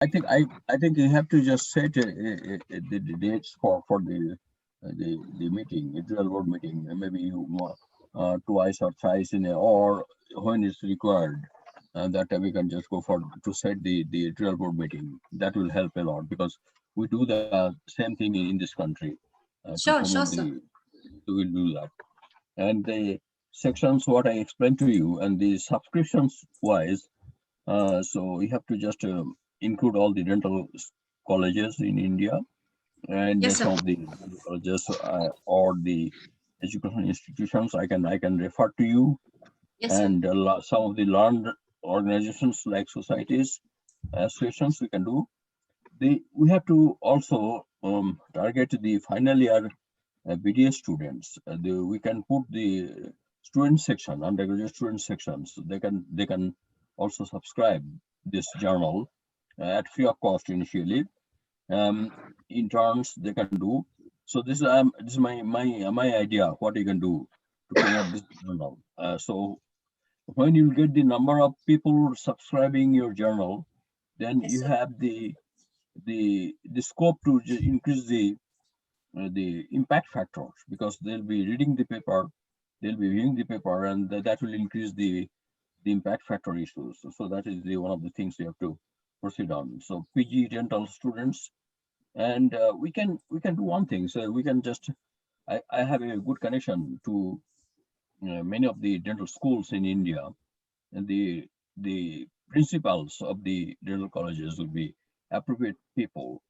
I think you have to just set the dates for the meeting, editorial board meeting, maybe twice or thrice in a, or when it's required, that we can just go for to set the editorial board meeting. That will help a lot because we do the same thing in this country to Sure, promote sure, the. sir. We will do that. And the sections what I explained to you and the subscriptions wise, so you have to just include all the dental colleges in India and Yes, sir. some of the colleges or the educational institutions. I can refer to you, Yes, sir. and some of the learned organizations like societies, associations we can do. We have to also target the final year BDS students. We can put the student section, undergraduate student sections. They can also subscribe this journal at free of cost initially. Um, in turns, they can do. So this is my idea. What you can do to promote this journal. So when you get the number of people subscribing your journal, then Yes, you sir. have the scope to increase the impact factors because they'll be reading the paper, they'll be viewing the paper, and that will increase the impact factor issues. So that is the one of the things we have to proceed on. So PG dental students, and we can do one thing. So we can just I have a good connection to many of the dental schools in India, and the principals of the dental colleges will be appropriate people,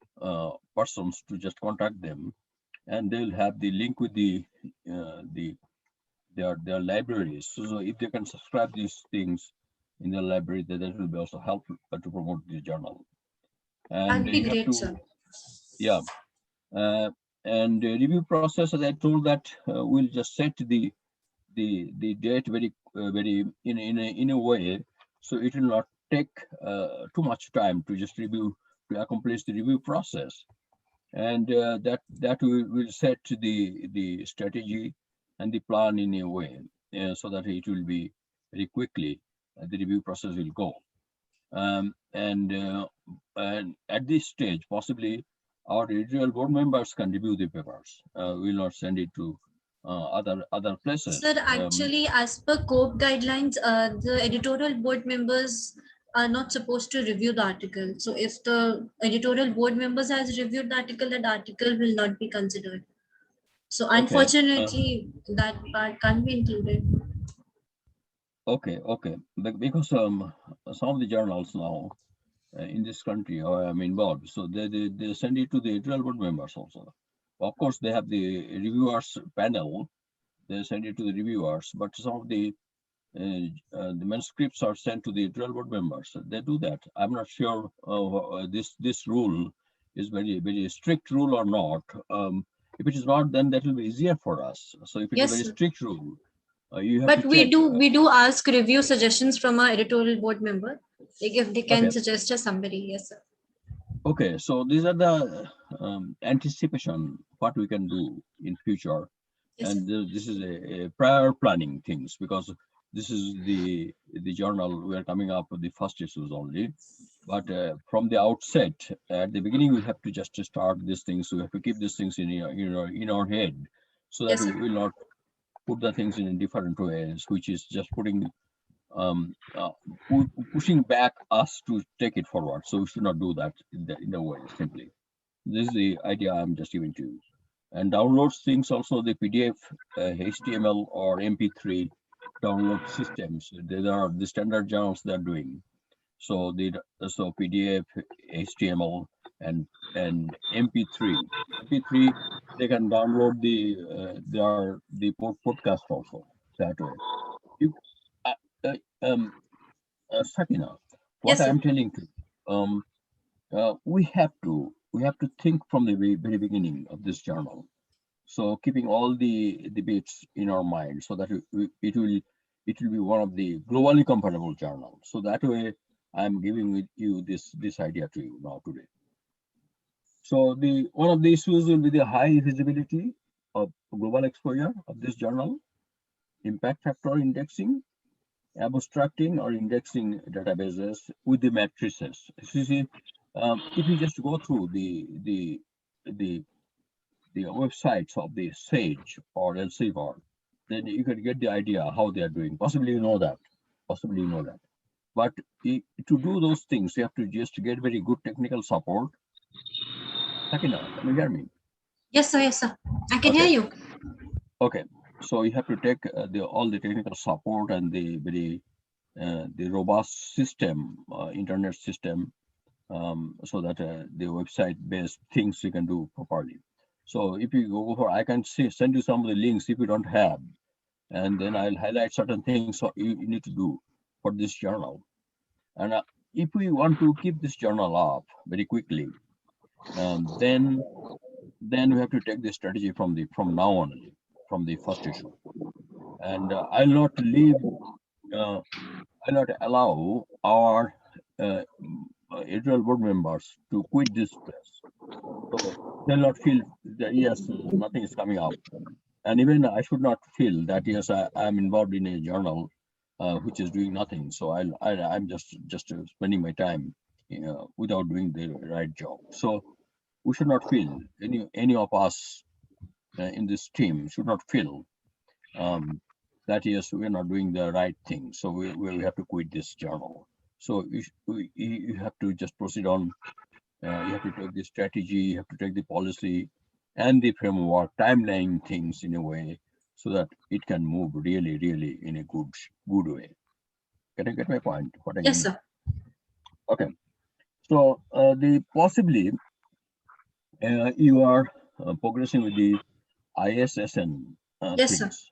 persons to just contact them, and they'll have the link with the their libraries. So if they can subscribe these things in their library, then that will be also helpful to promote the journal. And That'd be you have great, to, sir. yeah. Uh, and the review process, as I told that we'll just set the date very in a way, so it will not take too much time to just review to accomplish the review process, and that will set the strategy and the plan in a way, so that it will be very quickly the review process will go, and at this stage possibly our editorial board members can review the papers. We'll not send it to other Sir, places. actually, as per COPE guidelines, the editorial board members are not supposed to review the article. So, if the editorial board members has reviewed the article, that article will not be considered. So, Okay. unfortunately, that part can't be included. Okay. Because some of the journals now in this country I'm involved, so they send it to the editorial board members also. Of course, they have the reviewers panel. They send it to the reviewers, but some of the manuscripts are sent to the editorial board members. They do that. I'm not sure this rule is very strict rule or not. If it is not, then that will be easier for us. So if it is a Yes, very sir. strict rule, you have to But we check. do we do ask review suggestions from our editorial board member, like if they can Okay, suggest us somebody. Yes, sir. okay. So these are the anticipation what we can do in future, Yes, sir. and this is a prior planning things because this is the journal we are coming up with the first issues only. But from the outset, at the beginning, we have to just start these things. We have to keep these things in our head, so that Yes, we sir. will not put the things in different ways, which is just putting um, uh, pushing back us to take it forward. So we should not do that in the way simply. This is the idea I'm just giving to you. And downloads things also the PDF, HTML or MP3 download systems. These are the standard journals they're doing. So so PDF, HTML, and MP3. MP3 they can download the podcast also that way. You, uh, uh, um, Sakina, what Yes, I sir. am telling you, um, we have to think from the very beginning of this journal. So keeping all the bits in our mind, so that it will be one of the globally compatible journals. So that way, I'm giving with you this idea to you now today. So the one of the issues will be the high visibility of global exposure of this journal, impact factor indexing, abstracting or indexing databases with the matrices. You see, If you just go through the websites of the Sage or Elsevier, then you can get the idea how they are doing. Possibly you know that. Possibly you know that. But to do those things, you have to just get very good technical support. Sakina, can you hear me? Yes, sir. Yes, sir. I can hear Okay. you. Okay. So you have to take all the technical support and the robust system, internet system, so that the website-based things you can do properly. So if you go for, I can send you some of the links if you don't have, and then I'll highlight certain things so you need to do for this journal. And if we want to keep this journal up very quickly, then we have to take the strategy from now only, from the first issue. And uh, I'll not allow our editorial board members to quit this place. So they'll not feel that yes, nothing is coming up. And even I should not feel that yes, I'm involved in a journal which is doing nothing. So I'm just spending my time, without doing the right job. So we should not feel, any of us in this team should not feel um, that yes, we're not doing the right thing. So we have to quit this journal. So you have to just proceed on. You have to take the strategy, you have to take the policy and the framework, timeline things in a way so that it can move really, really in a good way. Can I get my point? What I Yes, mean? sir. Okay. So the possibly you are progressing with the ISSN Yes, sir. things.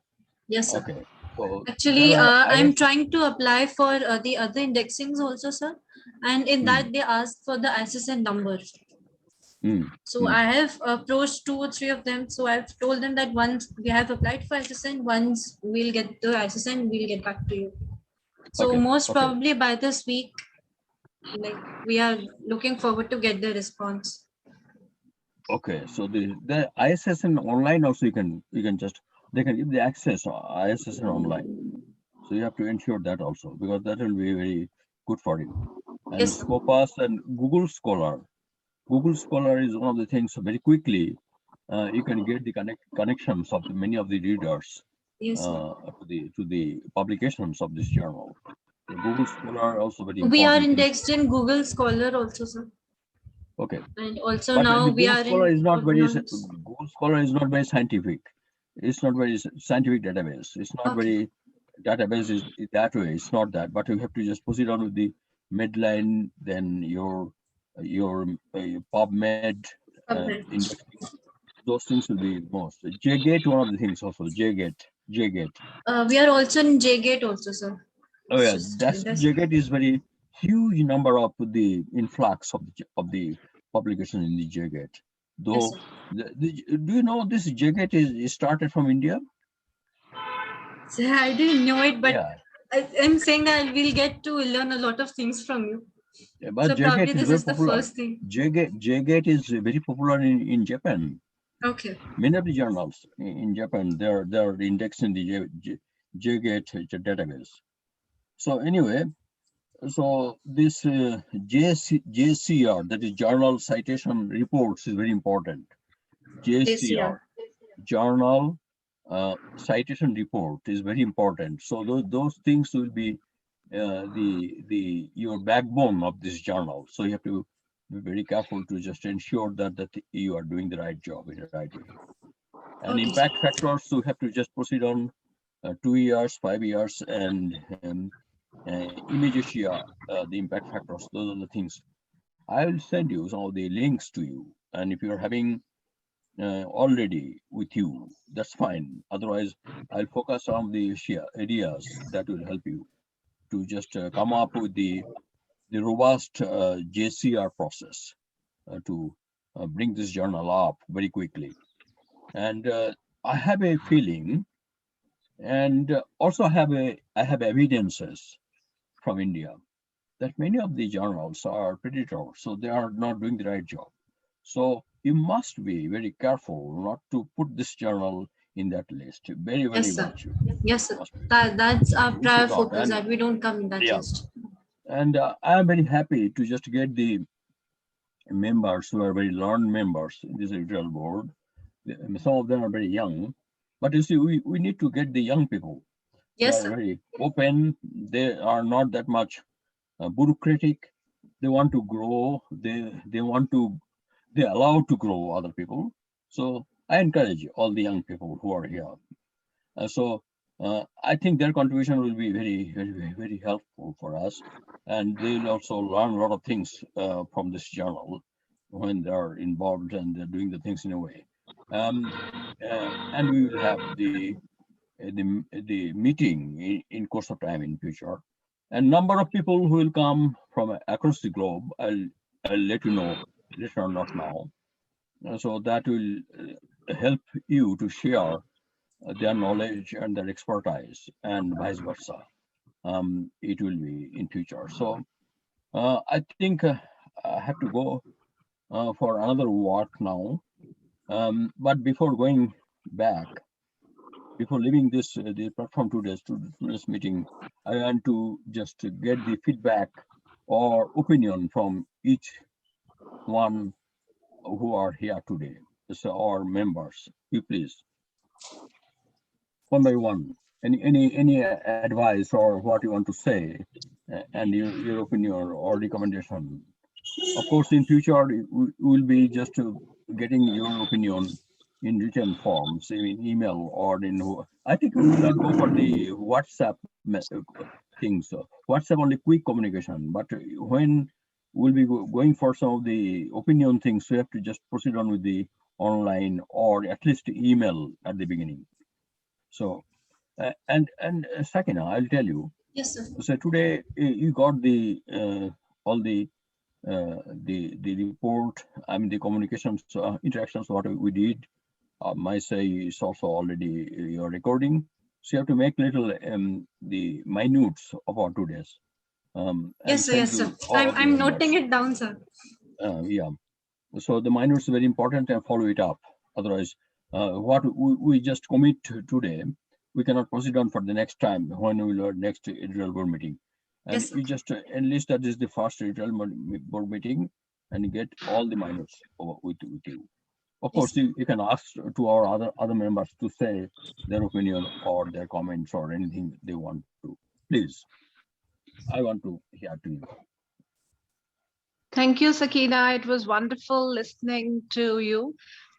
Yes, sir. Okay. So there Actually, are I'm IS. trying to apply for the other indexings also, sir. And in Hmm, that, they ask for the SSN number. hmm, So hmm. I have approached two or three of them. So I've told them that once we have applied for SSN, once we'll get the SSN, we'll get back to you. So Okay. most Okay. probably by this week, like we are looking forward to get the response. Okay, so the ISSN online also you can just they can give the access ISSN online. So you have to ensure that also because that will be very good for you. And Yes, sir. Scopus and Google Scholar. Google Scholar is one of the things very quickly you can get the connections of many of the readers Yes, sir. to the publications of this journal. So Google Scholar also very We are important thing. indexed in Google Scholar also, sir. Okay. And also But now the we Google are Scholar in is not very Provenance. Google Scholar is not very scientific. It's not very scientific database. It's not Okay. very database is that way. It's not that. But you have to just proceed on with the midline, then your PubMed Okay. indexing. Those things will be most. JGate, one of the things also. JGate. We are also in JGate also, sir. Oh It's yeah, just that's this. JGate is very huge number of the influx of the publication in the JGate. Yes, Though, sir. do you know this JGate is started from India? So I didn't know it, but Yeah, I'm saying that we'll get to learn a lot of things from you. yeah, but So probably JGate is this very is the popular. first thing. JGate is very popular in Japan. Okay. Many of the journals in Japan they're indexed in the JGate database. So anyway, so this JCR, that is Journal Citation Reports, is very important. JCR, ACR. Journal Citation Report, is very important. So those things will be the your backbone of this journal. So you have to be very careful to just ensure that you are doing the right job in the right way. And Okay, sir. impact factors, so you have to just proceed on 2 years, 5 years, and immediacy, the impact factors. Those are the things. I will send you some of the links to you. And if you're having already with you, that's fine. Otherwise, I'll focus on the areas that will help you to just come up with the robust JCR process to bring this journal up very quickly. And I have a feeling, and also I have evidences from India that many of the journals are predators, so they are not doing the right job. So you must be very careful not to put this journal in that list. Very, very Yes, sir. much. Yes, sir. Must be. That's our You should prior not. focus And that we don't come in that yeah, list. and I am very happy to just get members who are very learned members in this editorial board. Some of them are very young, but you see, we need to get the young people. They Yes, are sir. very open. They are not that much bureaucratic. They want to grow. They want to, they allow to grow other people. So I encourage all the young people who are here. I think their contribution will be very helpful for us, and they will also learn a lot of things from this journal when they are involved and they're doing the things in a way. Um, and we will have the meeting in course of time in future, and number of people who will come from across the globe. I'll let you know later on, not now. So that will help you to share their knowledge and their expertise, and vice versa. It will be in future. So I think I have to go for another walk now. But before going back, before leaving this the platform today's meeting, I want to just get the feedback or opinion from each one who are here today. So our members, you please, one by one, any advice or what you want to say, and your opinion or recommendation. Of course, in future we will be just getting your opinion in written forms, in email or in. I think we can go for the WhatsApp things. WhatsApp only quick communication, but when we'll be going for some of the opinion things, we have to just proceed on with the online or at least email at the beginning. So and Sakina, I'll tell you. Yes, sir. So today you got the the report. I mean the communications interactions what we did. My say is also already your recording. So you have to make little the minutes of our today's and Yes, sir. send Yes, sir. to all of the I'm noting members. it down, sir. Yeah. So the minutes are very important and follow it up. Otherwise, what we just commit today, we cannot proceed on for the next time when we will have next editorial board meeting. And Yes, sir. you just enlist that is the first editorial board meeting and get all the minutes with you. Of Yes, course, sir. you can ask to our other members to say their opinion or their comments or anything they want to. Please, I want to hear to you. Thank you, Sakina. It was wonderful listening to you.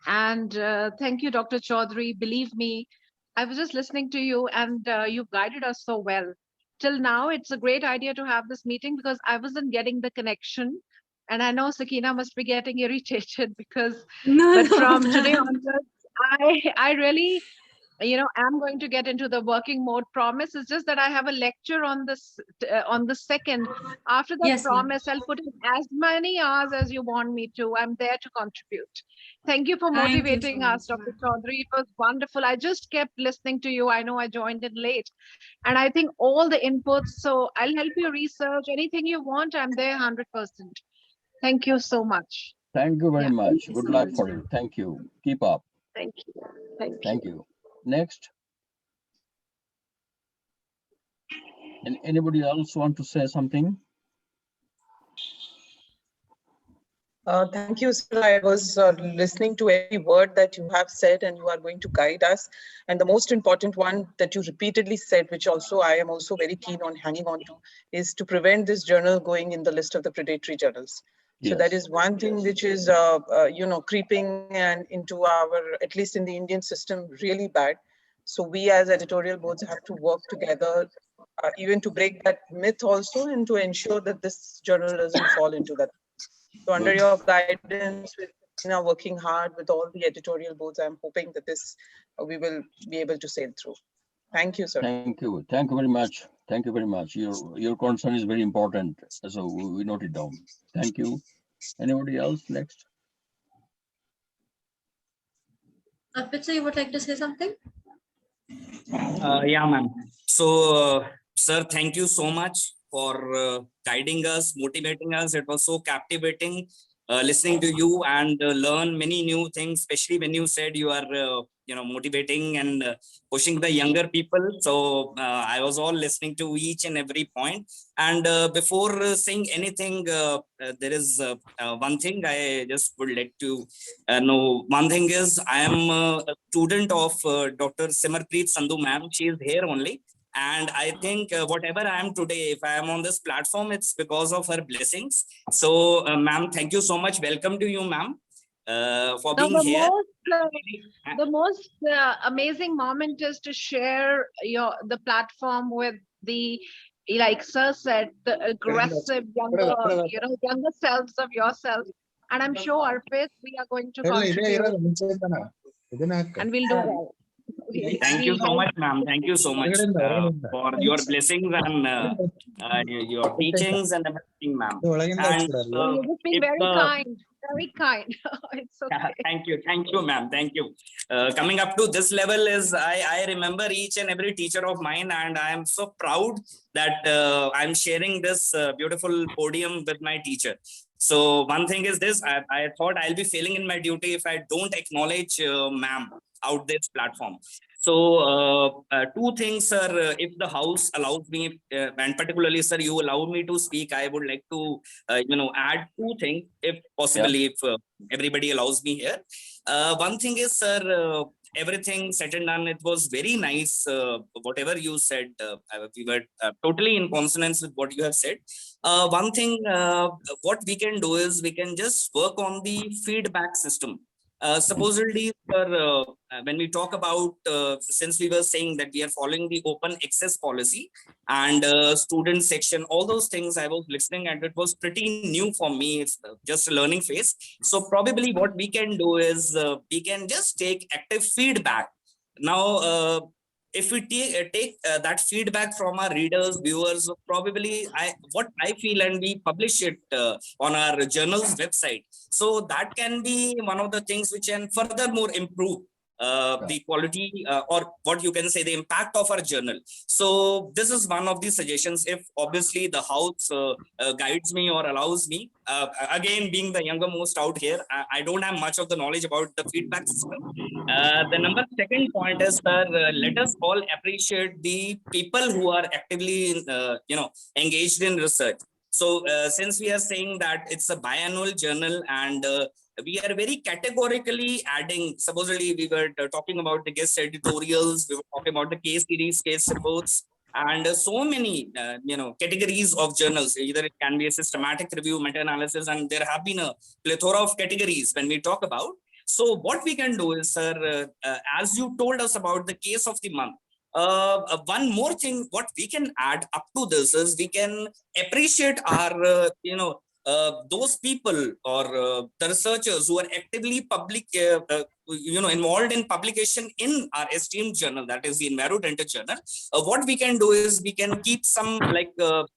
And thank you, Dr. Chaudhary. Believe me, I was just listening to you and you've guided us so well. Till now, it's a great idea to have this meeting because I wasn't getting the connection. And I know Sakina must be getting irritated because, No, but no, from today ma'am. onwards, I really I'm going to get into the working mode. Promise is just that I have a lecture on the second. After that Yes, ma'am. promise, I'll put in as many hours as you want me to. I'm there to contribute. Thank you for Thank you motivating so us, much, Dr. ma'am. Chaudhary. It was wonderful. I just kept listening to you. I know I joined in late, and I think all the inputs, so I'll help you research anything you want. I'm there 100%. Thank you so much. Thank you very Yeah, thank much. you Good so luck much, for you. ma'am. Thank you. Keep up. Thank you. Thank you. Thank you. Next, and anybody else want to say something? Thank you, sir. I was listening to every word that you have said, and you are going to guide us. And the most important one that you repeatedly said, which also I am also very keen on hanging on to, is to prevent this journal going in the list of the predatory journals. So that Yes. is one thing which is, creeping and into our, at least in the Indian system, really bad. So we as editorial boards have to work together, even to break that myth also, and to ensure that this journal doesn't fall into that. So under Good. your guidance, with Tina working hard with all the editorial boards, I'm hoping that this we will be able to sail through. Thank you, sir. Thank you. Thank you very much. Thank you very much. Your concern is very important. So we note it down. Thank you. Anybody else next? Arpit, sir, you would like to say something? Yeah, ma'am. So, sir, thank you so much for guiding us, motivating us. It was so captivating listening to you and learn many new things, especially when you said you are motivating and pushing the younger people. So I was all listening to each and every point. And before saying anything, there is one thing I just would like to know. One thing is I am a student of Dr. Simarpreet Sandhu ma'am. She is here only. And I think whatever I am today, if I am on this platform, it's because of her blessings. So, ma'am, thank you so much. Welcome to you, ma'am, for Now, being here. the most amazing moment is to share the platform with the, like Sir said, the aggressive younger selves of yourself. And I'm sure Arpit, we are going to contribute, and we'll do well. Thank you so much, ma'am. Thank you so much for your blessings and your teachings and everything, ma'am. And You're just being very kind, very kind. It's okay. Thank you, ma'am. Thank you. Coming up to this level is I remember each and every teacher of mine, and I am so proud that I'm sharing this beautiful podium with my teacher. So one thing is this: I thought I'll be failing in my duty if I don't acknowledge ma'am out this platform. So two things, sir, if the house allows me, and particularly, sir, you allow me to speak, I would like to, add two things, if possibly, if everybody allows me here. One thing is, sir, everything said and done, it was very nice. Whatever you said, we were totally in consonance with what you have said. One thing, what we can do is we can just work on the feedback system. Supposedly, when we talk about, since we were saying that we are following the open access policy and student section, all those things I was listening, and it was pretty new for me. It's just a learning phase. So probably what we can do is we can just take active feedback. Now, if we take that feedback from our readers, viewers, probably what I feel, and we publish it on our journal's website. So that can be one of the things which can furthermore improve the quality or what you can say, the impact of our journal. So this is one of the suggestions, if obviously the house guides me or allows me. Again, being the younger most out here, I don't have much of the knowledge about the feedback system. The second point is, let us all appreciate the people who are actively engaged in research. So since we are saying that it's a biannual journal, and we are very categorically adding, supposedly we were talking about the guest editorials, we were talking about the case series, case reports, and so many categories of journals. Either it can be a systematic review, meta-analysis, and there have been a plethora of categories when we talk about. So what we can do is, sir, as you told us about the case of the month, one more thing, what we can add up to this is we can appreciate our, those people or the researchers who are actively involved in publication in our esteemed journal, that is the Enviro Dental Journal. What we can do is we can keep some like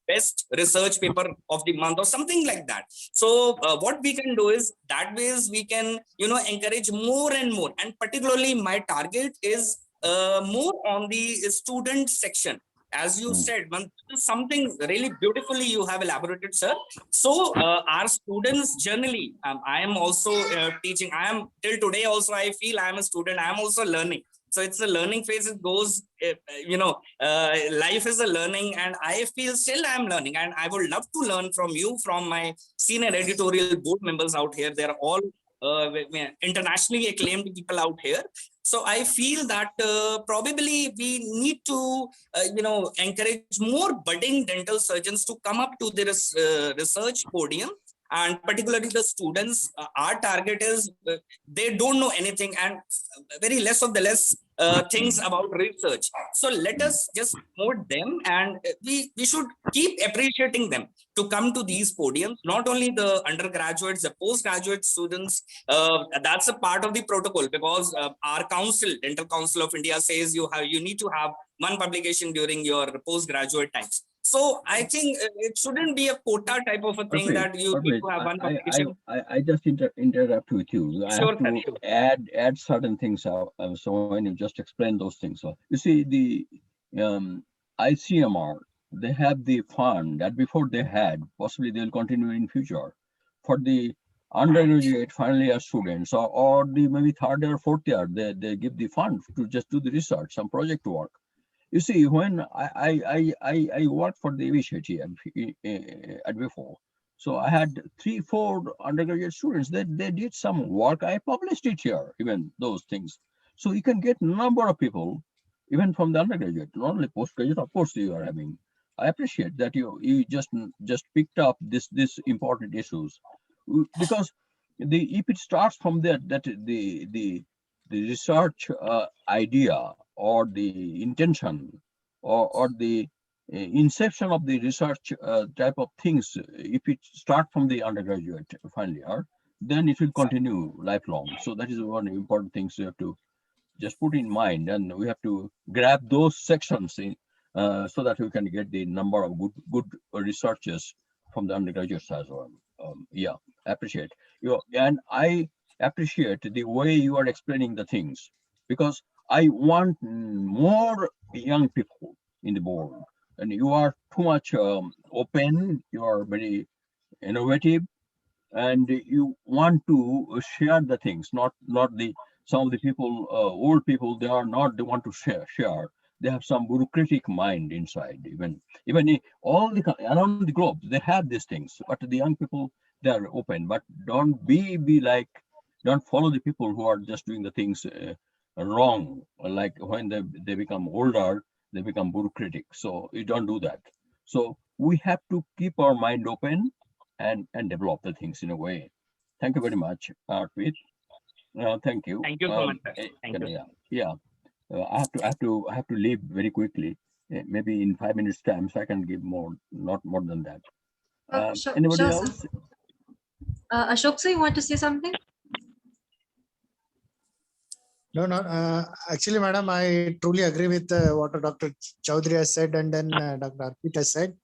best research paper of the month or something like that. So what we can do is that ways we can encourage more and more, and particularly my target is more on the student section. As you said, something really beautifully you have elaborated, sir. So our students generally, I am also teaching. I am till today also, I feel I am a student. I am also learning. So it's a learning phase. It goes, life is a learning, and I feel still I am learning, and I would love to learn from you, from my senior editorial board members out here. They are all internationally acclaimed people out here. So I feel that probably we need to, encourage more budding dental surgeons to come up to this research podium. And particularly the students, our target is they don't know anything, and very less of the less things about research. So let us just promote them, and we should keep appreciating them to come to these podiums. Not only the undergraduates, the postgraduate students. That's a part of the protocol, because our council, Dental Council of India, says you need to have one publication during your postgraduate times. So I think it shouldn't be a quota type of a thing that you need to have one publication. I just interrupt with you. I Sure, have to sure. add certain things out. So when you just explain those things, so you see the ICMR, they have the fund that before they had, possibly they'll continue in future, for the undergraduate final year students or the maybe third or fourth year, they give the fund to just do the research, some project work. You see, when I worked for the initiative at before, so I had 3-4 undergraduate students that they did some work. I published it here, even those things. So you can get number of people, even from the undergraduate, not only postgraduate. Of course, you are having. I appreciate that you just picked up this important issues, because the if it starts from there, that the research idea or the intention or the inception of the research type of things, if it start from the undergraduate final year, then it will continue lifelong. So that is one important thing you have to just put in mind, and we have to grab those sections in, so that we can get the number of good researchers from the undergraduates as well. Yeah, appreciate you, and I appreciate the way you are explaining the things, because I want more young people in the board, and you are too much open. You are very innovative, and you want to share the things, not the some of the people, old people, they are not, they want to share. They have some bureaucratic mind inside. Even all the around the globe they have these things, but the young people, they are open. But don't be like, don't follow the people who are just doing the things wrong. Like when they become older, they become bureaucratic, so you don't do that. So we have to keep our mind open and develop the things in a way. Thank you very much, Arpit. Thank you. Thank you so much, sir. Thank you. Yeah, yeah. I have to leave very quickly. Maybe in 5 minutes time, so I can give more, not more than that. Sure, Anybody sure, sir. else? Ashok, sir, you want to say something? No, no. Actually, madam, I truly agree with what Dr. Chaudhary has said, and then Dr. Arpit has said.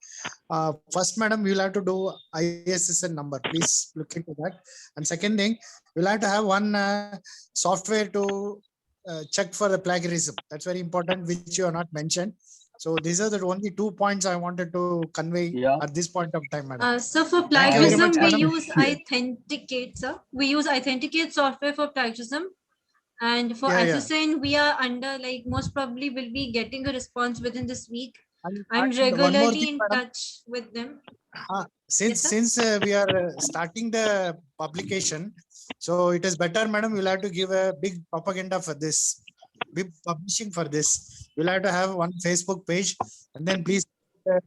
First, madam, we'll have to do ISSN number. Please look into that. And second thing, we'll have to have one software to check for the plagiarism. That's very important, which you have not mentioned. So these are the only 2 points I wanted to convey Yeah. at this point of time, madam. So for Thank you very plagiarism, much, we madam. use Authenticate, sir. We use Authenticate software for plagiarism. And for Yeah. SSN, we are under, like, most probably will be getting a response within this week. I'm And one more regularly thing, in madam. touch with them. Since Yes, sir? we are starting the publication, so it is better, madam, we'll have to give a big propaganda for this, big publishing for this. We'll have to have one Facebook page, and then please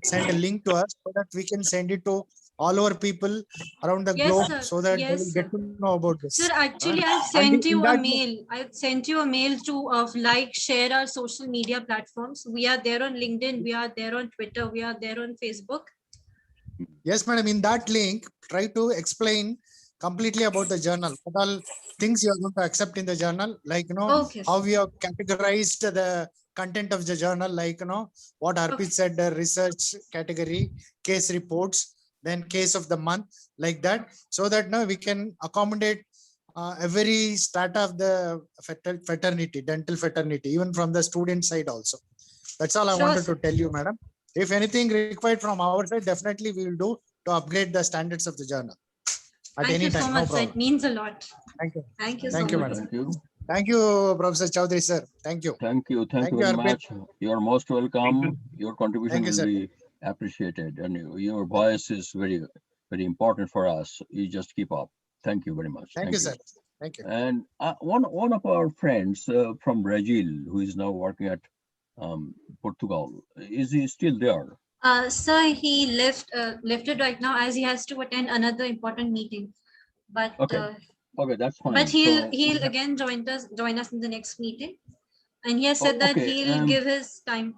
send a link to us so that we can send it to all our people around the Yes, globe, sir. so that they Yes, will get sir. to know about this. Sir, actually, I've And sent in you a that, mail. I've sent you a mail to like, share our social media platforms. We are there on LinkedIn. We are there on Twitter. We are there on Facebook. yes, madam, in that link, try to explain completely about the journal. What all things you are going to accept in the journal, like, Okay, how sir. we have categorized the content of the journal, like, what Arpit Okay. said, the research category, case reports, then case of the month, like that, so that now we can accommodate every strata of the fraternity, dental fraternity, even from the student side also. That's all I Sure, wanted to sir. tell you, madam. If anything required from our side, definitely we will do to upgrade the standards of the journal at Thank any you so time. No much, sir. It problem. means a lot. Thank you. Thank you so Thank you, much. madam. Thank you. Thank you, Professor Chaudhary, sir. Thank you. Thank you. Thank Thank you you, very Arpit. much. You are most Thank you. welcome. Your contribution Thank you, will sir. be appreciated, and your voice is very, very important for us. You just keep up. Thank you very much. Thank you, Thank you. sir. Thank you. And one of our friends from Brazil, who is now working at Portugal, is he still there? Sir, he left it right now, as he has to attend another important meeting. But Okay. Okay, that's but fine. he'll So he'll again join us in the next meeting, and he has said that okay. he'll give his time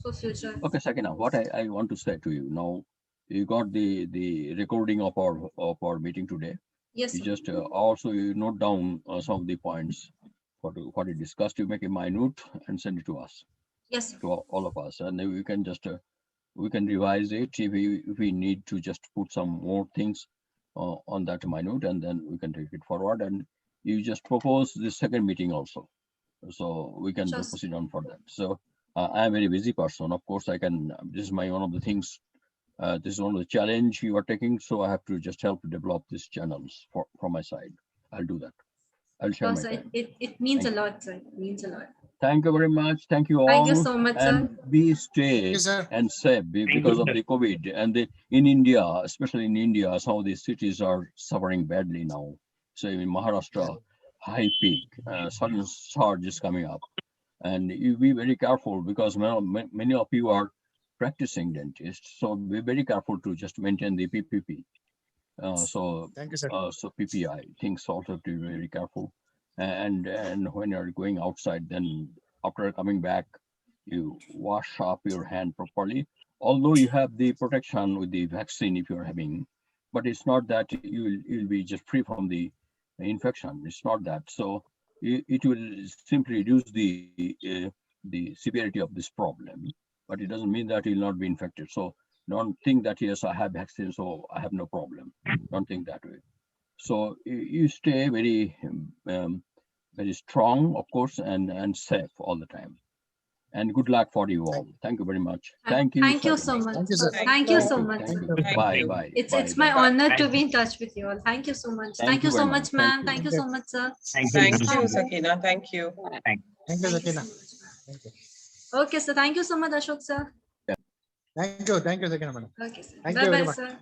for future. Okay, Sakina, what I want to say to you now, you got the recording of our meeting today. Yes, You sir. just also you note down some of the points what we discussed. You make a minute and send it to us, Yes, sir. to all of us, and then we can just we can revise it if we need to just put some more things on that minute, and then we can take it forward. And you just propose the second meeting also, so we can Sure, just sir. proceed on for that. So I am a very busy person. Of course, I can. This is my one of the things This is one of the challenge you are taking, so I have to just help to develop these channels from my side. I'll do that. I'll share Sure, my sir. time. It means Thank a you. lot, sir. It means a lot. Thank you very much. Thank you Thank you all. so much, And sir. be Thank stay you, sir. and safe because of the COVID. And in India, especially in India, some of the cities are suffering badly now. So in Maharashtra, high peak, sudden surge is coming up. And you be very careful because many of you are practicing dentists. So be very careful to just maintain the PPP. Thank you, sir. So PPI things also have to be very careful. And when you're going outside, then after coming back, you wash up your hand properly. Although you have the protection with the vaccine if you're having, but it's not that you'll be just free from the infection. It's not that. So it will simply reduce the severity of this problem, but it doesn't mean that you'll not be infected. So don't think that yes, I have vaccine, so I have no problem. Don't think that way. So you stay very strong, of course, and safe all the time. And good luck for you all. Thank you very much. Thank you, Thank you so Sabrina. much. Thank you, sir. Thank you Thank so you. much, Thank sir. you. Thank Bye, you. bye. It's bye, it's my bye. honor to Thank be in touch with you all. Thank you so much. Thank Thank you you so very much. much, Thank ma'am. you. Thank you so much, sir. you. Thank you, Sakina. Thank you. Thank you. Thank you, Thank you so Sakina. much, ma'am. Thank you. Okay, sir. Thank you so much, Ashok, sir. Thank you. Thank you, Sakina, madam. Okay, sir. Thank Bye you very bye, much. sir.